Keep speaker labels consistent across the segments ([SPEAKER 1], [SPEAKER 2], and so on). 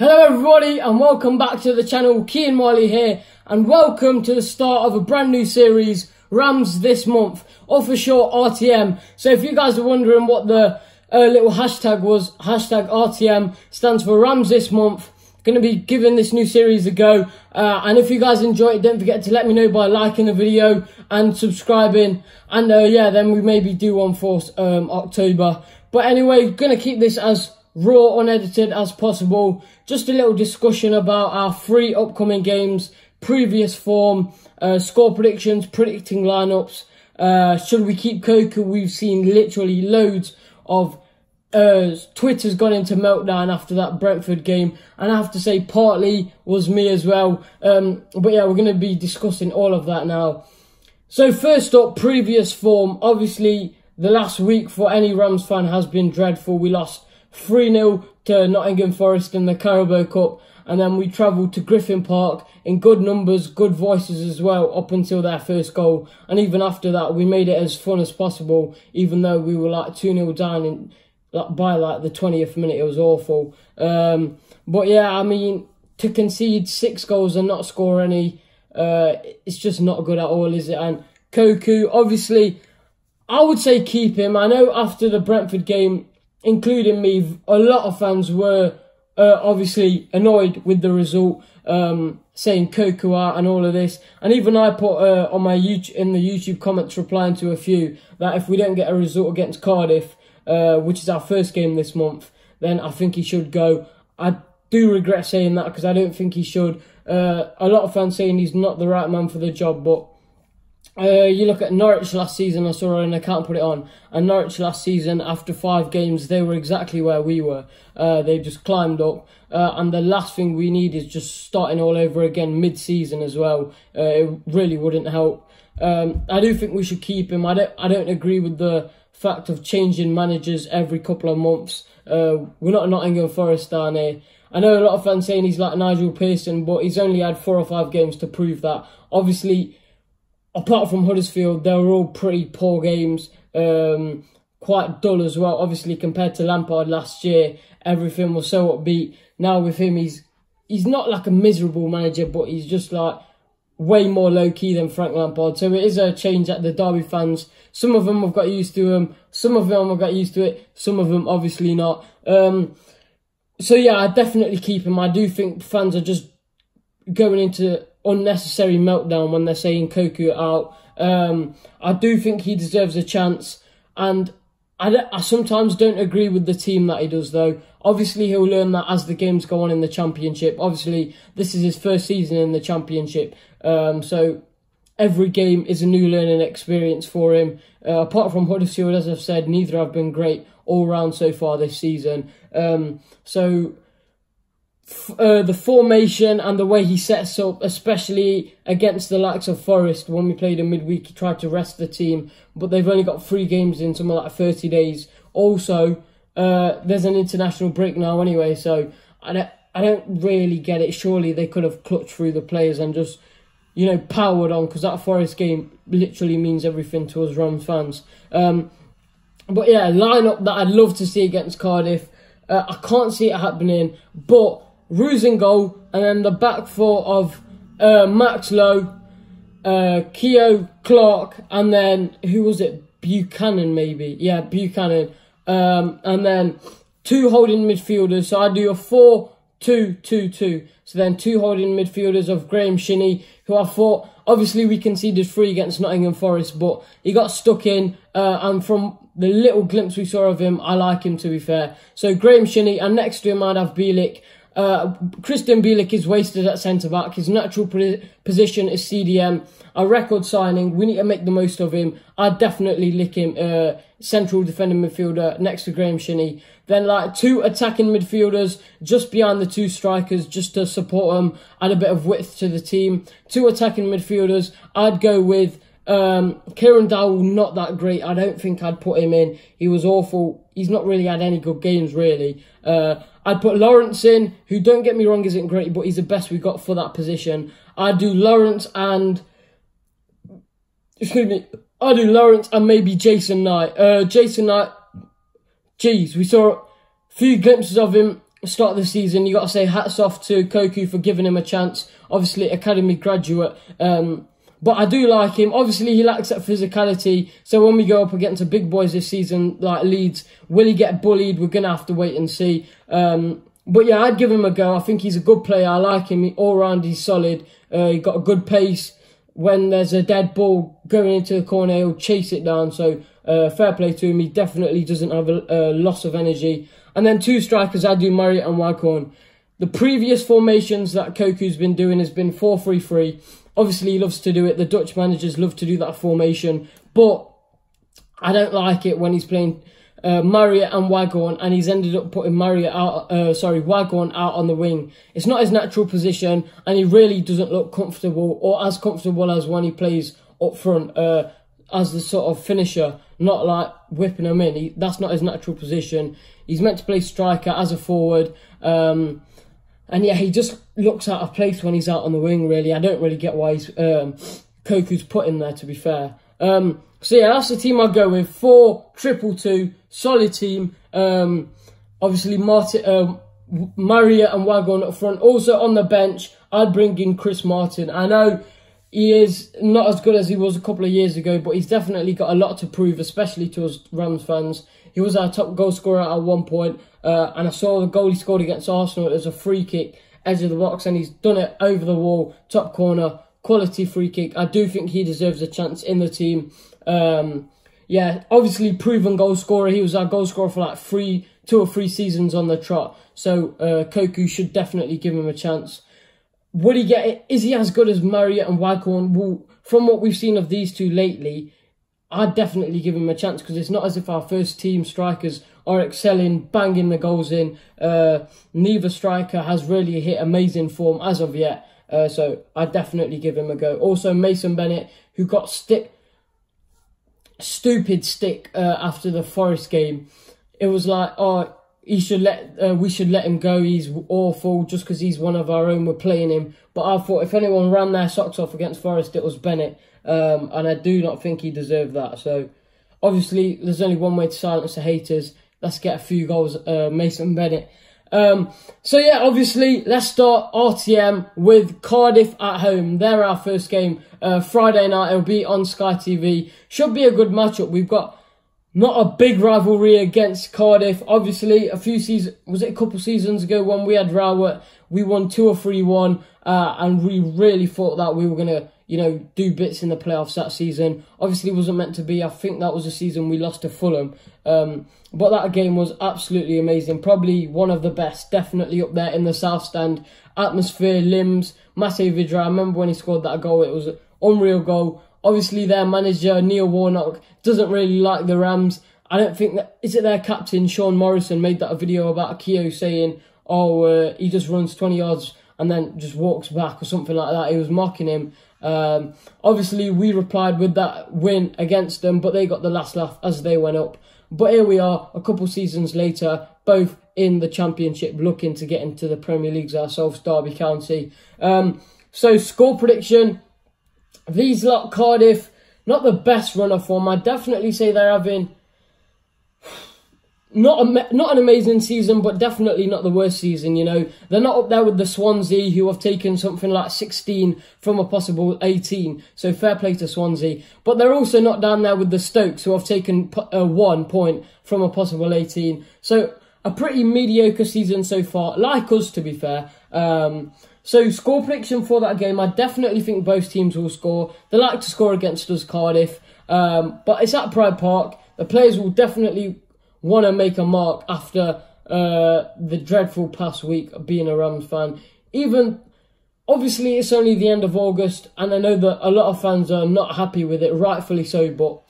[SPEAKER 1] Hello everybody and welcome back to the channel. Kian Malhi here and welcome to the start of a brand new series, RAMS this month, or for short RTM. So if you guys are wondering what the little hashtag was, hashtag RTM stands for RAMS this month. Going to be giving this new series a go, and if you guys enjoy it, don't forget to let me know by liking the video and subscribing, and yeah, then we maybe do one for October. But anyway, going to keep this as raw, unedited as possible. Just a little discussion about our 3 upcoming games, previous form, score predictions, predicting lineups. Should we keep Koku? We've seen literally loads of Twitter's gone into meltdown after that Brentford game, and I have to say partly was me as well. But yeah, we're going to be discussing all of that now. So first up, previous form. Obviously the last week for any Rams fan has been dreadful. We lost 3-0 to Nottingham Forest in the Carabao Cup, and then we travelled to Griffin Park in good numbers, good voices as well, up until their first goal. And even after that, we made it as fun as possible, even though we were like 2-0 down by like the 20th minute. It was awful. But yeah, I mean, to concede 6 goals and not score any, it's just not good at all, is it? And Koku, obviously, I would say keep him. I know after the Brentford game, including me, a lot of fans were obviously annoyed with the result, saying Koku out and all of this. And even I put on my in the YouTube comments, replying to a few, that if we don't get a result against Cardiff, which is our first game this month, then I think he should go. I do regret saying that because I don't think he should. A lot of fans saying he's not the right man for the job, but you look at Norwich last season. I saw, and I can't put it on, and Norwich last season, after 5 games, they were exactly where we were. They just climbed up, and the last thing we need is just starting all over again mid-season as well. It really wouldn't help. I do think we should keep him. I don't agree with the fact of changing managers every couple of months. We're not Nottingham Forest down here. I know a lot of fans saying he's like Nigel Pearson, but he's only had 4 or 5 games to prove that. Obviously, apart from Huddersfield, they were all pretty poor games, quite dull as well. Obviously, compared to Lampard last year, everything was so upbeat. Now with him, he's not like a miserable manager, but he's just like way more low-key than Frank Lampard. So it is a change at the Derby fans. Some of them have got used to him, some of them have got used to it, some of them obviously not. So yeah, I definitely keep him. I do think fans are just going into unnecessary meltdown when they're saying Koku out. I do think he deserves a chance, and I sometimes don't agree with the team that he does though. Obviously he'll learn that as the games go on in the Championship. Obviously this is his first season in the Championship, so every game is a new learning experience for him. Apart from Huddersfield, as I've said, neither have been great all round so far this season. So the formation and the way he sets up, especially against the likes of Forest, when we played in midweek, he tried to rest the team, but they've only got 3 games in something like 30 days. Also, there's an international break now anyway, so I don't really get it. Surely they could have clutched through the players and just, you know, powered on, because that Forest game literally means everything to us Rams fans. But yeah, lineup that I'd love to see against Cardiff. I can't see it happening, but Roos in goal, and then the back 4 of Max Lowe, Keogh, Clark, and then, who was it? Buchanan, maybe. Yeah, Buchanan. And then 2 holding midfielders. So I do a 4-2-2-2. So then 2 holding midfielders of Graham Shinney, who I thought, obviously we conceded 3 against Nottingham Forest, but he got stuck in, and from the little glimpse we saw of him, I like him, to be fair. So Graham Shinney, and next to him I'd have Bielik. Christian Bielik is wasted at centre-back. His natural position is CDM. A record signing. We need to make the most of him. I'd definitely lick him. Central defending midfielder next to Graham Shinney. Then like 2 attacking midfielders just behind the 2 strikers, just to support them, add a bit of width to the team. 2 attacking midfielders. I'd go with Kieran Dowell, not that great. I don't think I'd put him in. He was awful. He's not really had any good games, really. I'd put Lawrence in, who, don't get me wrong, isn't great, but he's the best we got for that position. I'd do Lawrence and... Excuse me. I'd do Lawrence and maybe Jason Knight. Jason Knight, geez, we saw a few glimpses of him start of the season, you got to say hats off to Koku for giving him a chance. Obviously, academy graduate. But I do like him. Obviously, he lacks that physicality. So when we go up against the big boys this season, like Leeds, will he get bullied? We're going to have to wait and see. But yeah, I'd give him a go. I think he's a good player. I like him. All round, he's solid. He got a good pace. When there's a dead ball going into the corner, he'll chase it down. So fair play to him. He definitely doesn't have a loss of energy. And then two strikers, I do Malhi and Waghorn. The previous formations that Koku's been doing has been 4-3-3. Obviously, he loves to do it. The Dutch managers love to do that formation. But I don't like it when he's playing Malhi and Waghorn, and he's ended up putting Waghorn out on the wing. It's not his natural position, and he really doesn't look comfortable, or as comfortable as when he plays up front as the sort of finisher, not like whipping him in. That's not his natural position. He's meant to play striker as a forward. And yeah, he just looks out of place when he's out on the wing, really. I don't really get why he's Koku's put in there, to be fair. So yeah, that's the team I'll go with. 4-2-2, solid team. Obviously, Malhi and Waghorn up front. Also on the bench, I'd bring in Chris Martin. I know he is not as good as he was a couple of years ago, but he's definitely got a lot to prove, especially to us Rams fans. He was our top goal scorer at one point, and I saw the goal he scored against Arsenal. It was a free kick, edge of the box, and he's done it over the wall, top corner, quality free kick. I do think he deserves a chance in the team. Yeah, obviously proven goal scorer. He was our goal scorer for like 2 or 3 seasons on the trot. So Koku should definitely give him a chance. Would he get it? Is he as good as Malhi and Waghorn? Well, from what we've seen of these two lately, I'd definitely give him a chance, because it's not as if our first team strikers are excelling, banging the goals in. Neither striker has really hit amazing form as of yet. So I'd definitely give him a go. Also, Mason Bennett, who got stupid stick after the Forest game. It was like, oh, we should let him go. He's awful just because he's one of our own. We're playing him. But I thought if anyone ran their socks off against Forest, it was Bennett. And I do not think he deserved that. So obviously, there's only one way to silence the haters. Let's get a few goals, Mason Bennett. So yeah, obviously, let's start RTM with Cardiff at home. They're our first game, Friday night. It'll be on Sky TV. Should be a good matchup. We've got not a big rivalry against Cardiff. Obviously, a couple seasons ago when we had Rowett, we won 2 or 3-1, and we really thought that we were going to, do bits in the playoffs that season. Obviously, it wasn't meant to be. I think that was the season we lost to Fulham. But that game was absolutely amazing. Probably one of the best. Definitely up there in the South Stand. Atmosphere, limbs, Matej Vydra. I remember when he scored that goal. It was an unreal goal. Obviously, their manager, Neil Warnock, doesn't really like the Rams. I don't think that... Is it their captain, Sean Morrison, made that a video about Kian saying, oh, he just runs 20 yards and then just walks back or something like that. He was mocking him. Obviously, we replied with that win against them, but they got the last laugh as they went up. But here we are, a couple seasons later, both in the Championship, looking to get into the Premier Leagues ourselves, Derby County. So, score prediction. These lot, Cardiff, not the best run of form. I'd definitely say they're having not an amazing season, but definitely not the worst season, They're not up there with the Swansea, who have taken something like 16 from a possible 18. So fair play to Swansea. But they're also not down there with the Stokes, who have taken 1 point from a possible 18. So a pretty mediocre season so far, like us, to be fair. So score prediction for that game, I definitely think both teams will score. They like to score against us, Cardiff. But it's at Pride Park. The players will definitely want to make a mark after the dreadful past week of being a Rams fan. Obviously, it's only the end of August, and I know that a lot of fans are not happy with it, rightfully so, but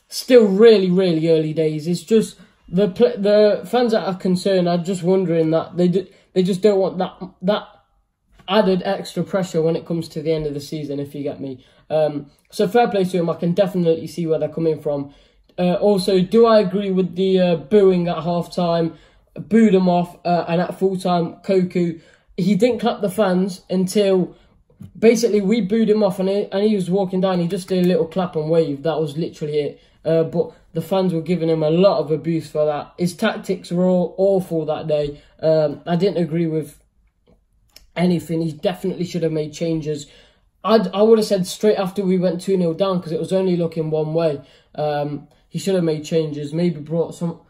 [SPEAKER 1] still really, really early days. It's just the fans that are concerned are just wondering that they just don't want that added extra pressure when it comes to the end of the season, if you get me. So fair play to them. I can definitely see where they're coming from. Also, do I agree with the booing at half-time? Booed them off, and at full-time, Koku, he didn't clap the fans until basically we booed him off, and he was walking down. He just did a little clap and wave. That was literally it. But the fans were giving him a lot of abuse for that. His tactics were all awful that day. I didn't agree with anything. He definitely should have made changes. I would have said straight after we went 2-0 down, because it was only looking one way. He should have made changes. Maybe brought some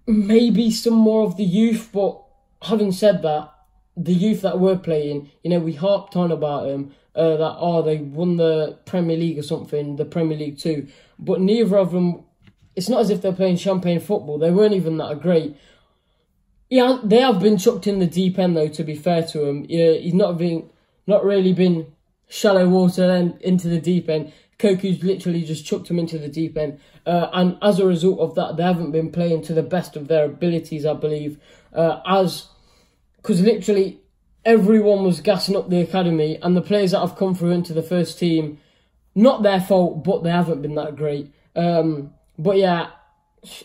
[SPEAKER 1] more of the youth. But having said that, the youth that were playing, you know, we harped on about him. That they won the Premier League or something, the Premier League 2. But neither of them, it's not as if they're playing champagne football. They weren't even that great. Yeah, they have been chucked in the deep end, though, to be fair to him. Yeah, he's not really been shallow water and into the deep end. Koku's literally just chucked him into the deep end. And as a result of that, they haven't been playing to the best of their abilities, I believe. Because literally everyone was gassing up the academy, and the players that have come through into the first team, not their fault, but they haven't been that great. But yeah,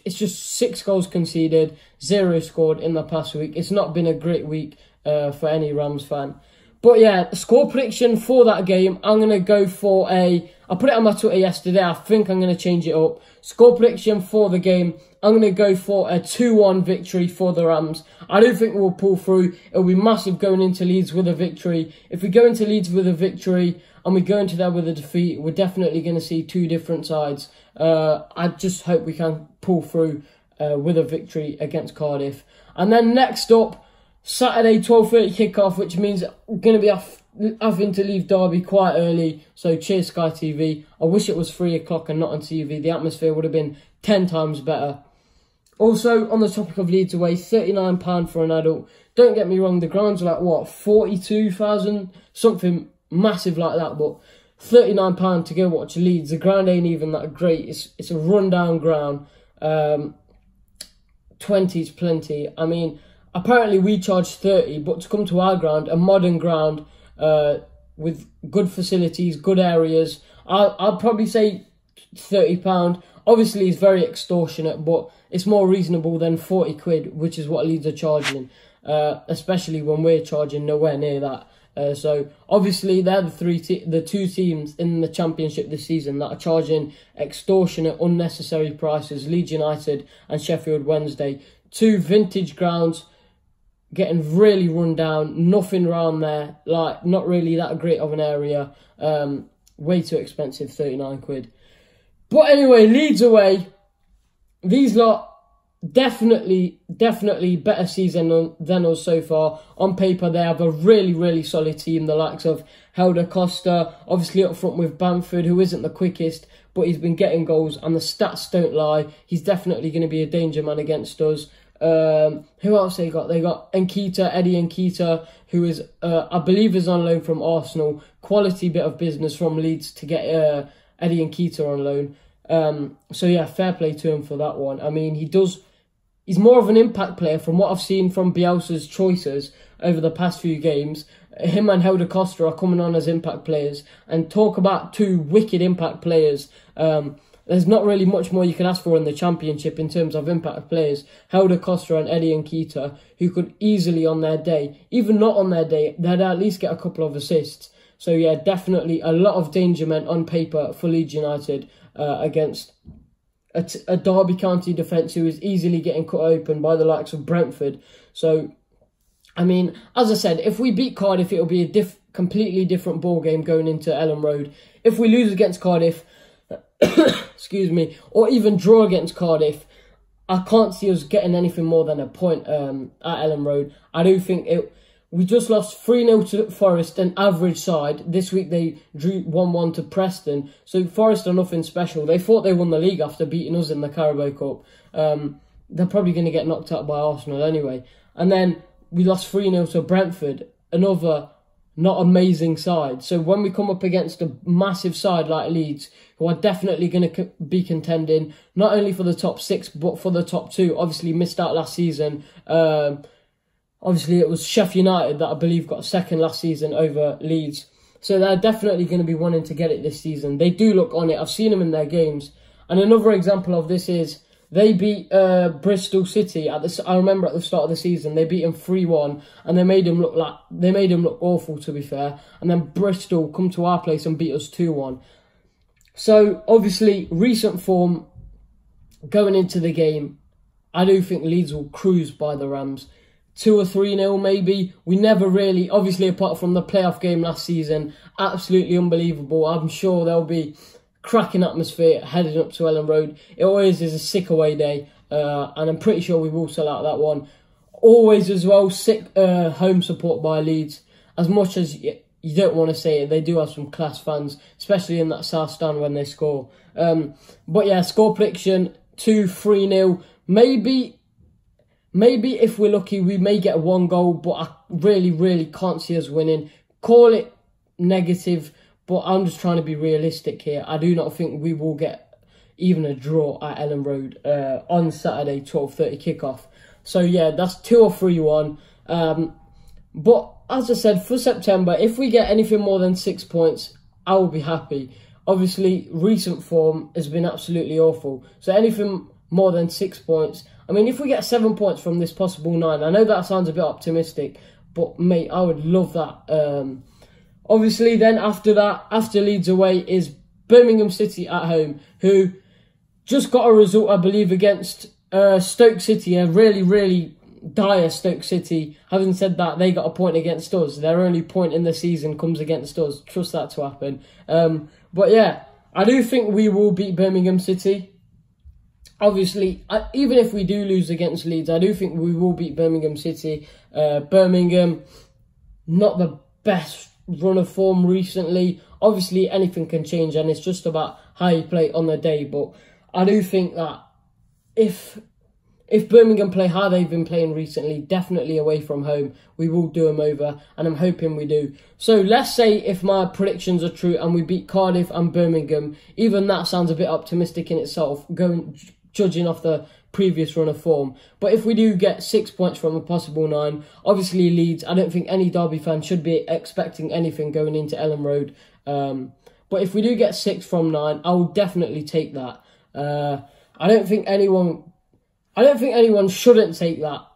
[SPEAKER 1] it's just 6 goals conceded, 0 scored in the past week. It's not been a great week for any Rams fan. But yeah, score prediction for that game, I'm going to go for I put it on my Twitter yesterday. I think I'm going to change it up. Score prediction for the game, I'm going to go for a 2-1 victory for the Rams. I don't think we'll pull through. It'll be massive going into Leeds with a victory. If we go into Leeds with a victory and we go into there with a defeat, we're definitely going to see 2 different sides. I just hope we can pull through with a victory against Cardiff. And then next up, Saturday 12:30 kickoff, which means we're going to be having to leave Derby quite early. So cheers Sky TV. I wish it was 3 o'clock and not on TV. The atmosphere would have been 10 times better. Also, on the topic of Leeds away, £39 for an adult. Don't get me wrong, the ground's like, what, 42,000? Something massive like that, but £39 to go watch Leeds. The ground ain't even that great. It's a rundown ground. 20's plenty. I mean, apparently we charge 30, but to come to our ground, a modern ground with good facilities, good areas, I'd probably say £30. Obviously, it's very extortionate, but it's more reasonable than 40 quid, which is what Leeds are charging, especially when we're charging nowhere near that. So obviously they're the 2 teams in the Championship this season that are charging extortionate, unnecessary prices. Leeds United and Sheffield Wednesday, 2 vintage grounds, getting really run down. Nothing around there, like not really that great of an area. Way too expensive, 39 quid. But anyway, Leeds away. These lot definitely better season than us so far. On paper, they have a really solid team. The likes of Helder Costa, obviously up front with Bamford, who isn't the quickest, but he's been getting goals, and the stats don't lie. He's definitely going to be a danger man against us. Who else they got? They got Eddie Nketiah, who is, I believe, is on loan from Arsenal. Quality bit of business from Leeds to get Eddie Nketiah on loan. So yeah, fair play to him for that one. I mean, he's more of an impact player from what I've seen from Bielsa's choices over the past few games. Him and Helder Costa are coming on as impact players, and talk about 2 wicked impact players. There's not really much more you can ask for in the Championship in terms of impact players. Helder Costa and Eddie Nketiah, who could easily on their day, even not on their day, they'd at least get a couple of assists. So yeah, definitely a lot of danger men on paper for Leeds United against a Derby County defence who is easily getting cut open by the likes of Brentford. So, I mean, as I said, if we beat Cardiff, it'll be a completely different ball game going into Elland Road. If we lose against Cardiff, excuse me, or even draw against Cardiff, I can't see us getting anything more than a point at Elland Road. I do think we just lost 3-0 to Forest, an average side. This week they drew 1-1 to Preston. So Forest are nothing special. They thought they won the league after beating us in the Carabao Cup. They're probably going to get knocked out by Arsenal anyway. And then we lost 3-0 to Brentford, another not amazing side. So when we come up against a massive side like Leeds, who are definitely going to be contending, not only for the top 6, but for the top 2. Obviously missed out last season. Obviously, it was Sheffield United that I believe got 2nd last season over Leeds. So they're definitely going to be wanting to get it this season. They do look on it. I've seen them in their games. And another example of this is they beat Bristol City at the. I remember at the start of the season they beat them 3-1, and they made them look awful, to be fair. And then Bristol come to our place and beat us 2-1. So obviously recent form going into the game, I do think Leeds will cruise by the Rams. 2 or 3-0 maybe. We never really, obviously apart from the playoff game last season, absolutely unbelievable. I'm sure there'll be cracking atmosphere heading up to Elland Road. It always is a sick away day, and I'm pretty sure we will sell out that one. Always as well, sick home support by Leeds. As much as you don't want to say it, they do have some class fans, especially in that south stand when they score. But yeah, score prediction 2-3-0. Maybe if we're lucky, we may get 1 goal, but I really can't see us winning. Call it negative, but I'm just trying to be realistic here. I do not think we will get even a draw at Elland Road on Saturday, 12:30 kickoff. So yeah, that's 2 or 3-1. But as I said, for September, if we get anything more than 6 points, I will be happy. Obviously, recent form has been absolutely awful. So anything more than 6 points. I mean, if we get 7 points from this possible 9, I know that sounds a bit optimistic, but mate, I would love that. Obviously, then after that, after Leeds away, is Birmingham City at home, who just got a result, I believe, against Stoke City, a really dire Stoke City. Having said that, they got a point against us. Their only point in the season comes against us. Trust that to happen. But yeah, I do think we will beat Birmingham City. Obviously, even if we do lose against Leeds, I do think we will beat Birmingham City. Birmingham, not the best run of form recently. Obviously, anything can change, and it's just about how you play on the day. But I do think that if Birmingham play how they've been playing recently, definitely away from home, we will do them over, and I'm hoping we do. So let's say if my predictions are true and we beat Cardiff and Birmingham, even that sounds a bit optimistic in itself, judging off the previous run of form. But if we do get 6 points from a possible 9, obviously Leeds, I don't think any Derby fan should be expecting anything going into Elland Road. But if we do get 6 from 9, I will definitely take that. I don't think anyone shouldn't take that,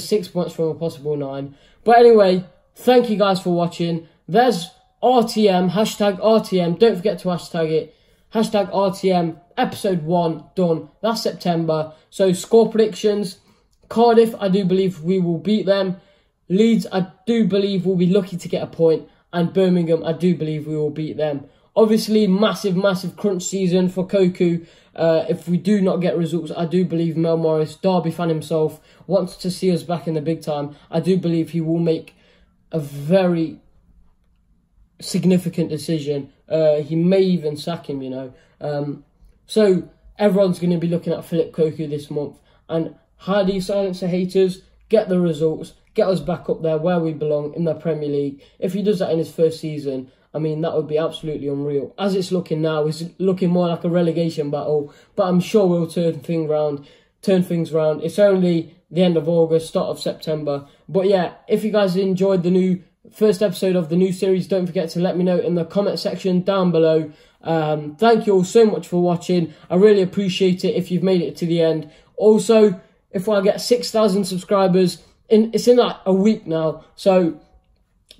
[SPEAKER 1] 6 points from a possible 9. But anyway, thank you guys for watching. There's RTM, hashtag RTM. Don't forget to hashtag it. Hashtag RTM, episode 1 done. That's September. So score predictions. Cardiff, I do believe we will beat them. Leeds, I do believe we'll be lucky to get a point. And Birmingham, I do believe we will beat them. Obviously, massive crunch season for Koku. If we do not get results, I do believe Mel Morris, Derby fan himself, wants to see us back in the big time. I do believe he will make a very significant decision. He may even sack him, you know. So everyone's going to be looking at Philip Koku this month. And how do you silence the haters? Get the results. Get us back up there where we belong in the Premier League. If he does that in his first season, I mean, that would be absolutely unreal. As it's looking now, it's looking more like a relegation battle. But I'm sure we'll turn things round. It's only the end of August, start of September. But yeah, if you guys enjoyed the first episode of the new series, don't forget to let me know in the comment section down below. Thank you all so much for watching. I really appreciate it if you've made it to the end. Also, if I get 6,000 subscribers, it's in like a week now. So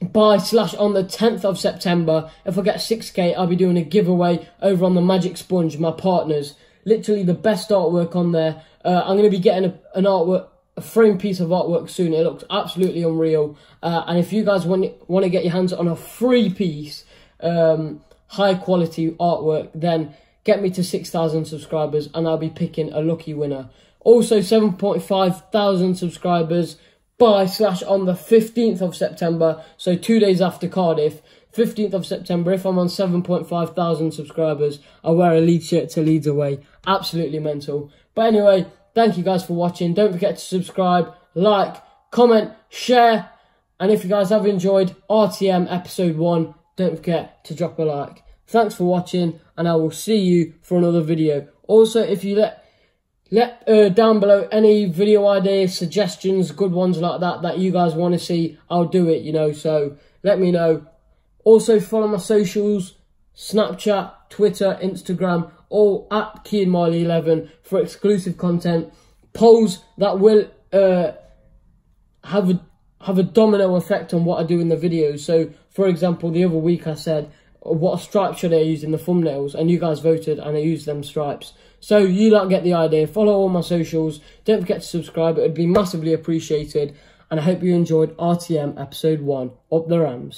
[SPEAKER 1] on the 10th of September, if I get 6k, I'll be doing a giveaway over on the Magic Sponge, my partners. Literally the best artwork on there. I'm going to be getting a framed piece of artwork soon. It looks absolutely unreal. And if you guys want to get your hands on a free piece, high quality artwork, then get me to 6,000 subscribers and I'll be picking a lucky winner. Also 7,500 subscribers on the 15th of September, so 2 days after Cardiff, 15th of September, if I'm on 7,500 subscribers, I'll wear a Leeds shirt to Leeds away. Absolutely mental. But anyway, thank you guys for watching. Don't forget to subscribe, like, comment, share, and if you guys have enjoyed RTM episode 1, don't forget to drop a like. Thanks for watching, and I will see you for another video. Also, if you let down below any video ideas, suggestions, good ones like that you guys want to see, I'll do it, you know, so let me know. Also follow my socials, Snapchat, Twitter, Instagram, or at Kian Malhi 11 for exclusive content, polls that will have a domino effect on what I do in the videos. So, for example, the other week I said, what stripe should I use in the thumbnails? And you guys voted and I used them stripes. So you don't get the idea. Follow all my socials. Don't forget to subscribe. It would be massively appreciated. And I hope you enjoyed RTM episode 1. Up the Rams.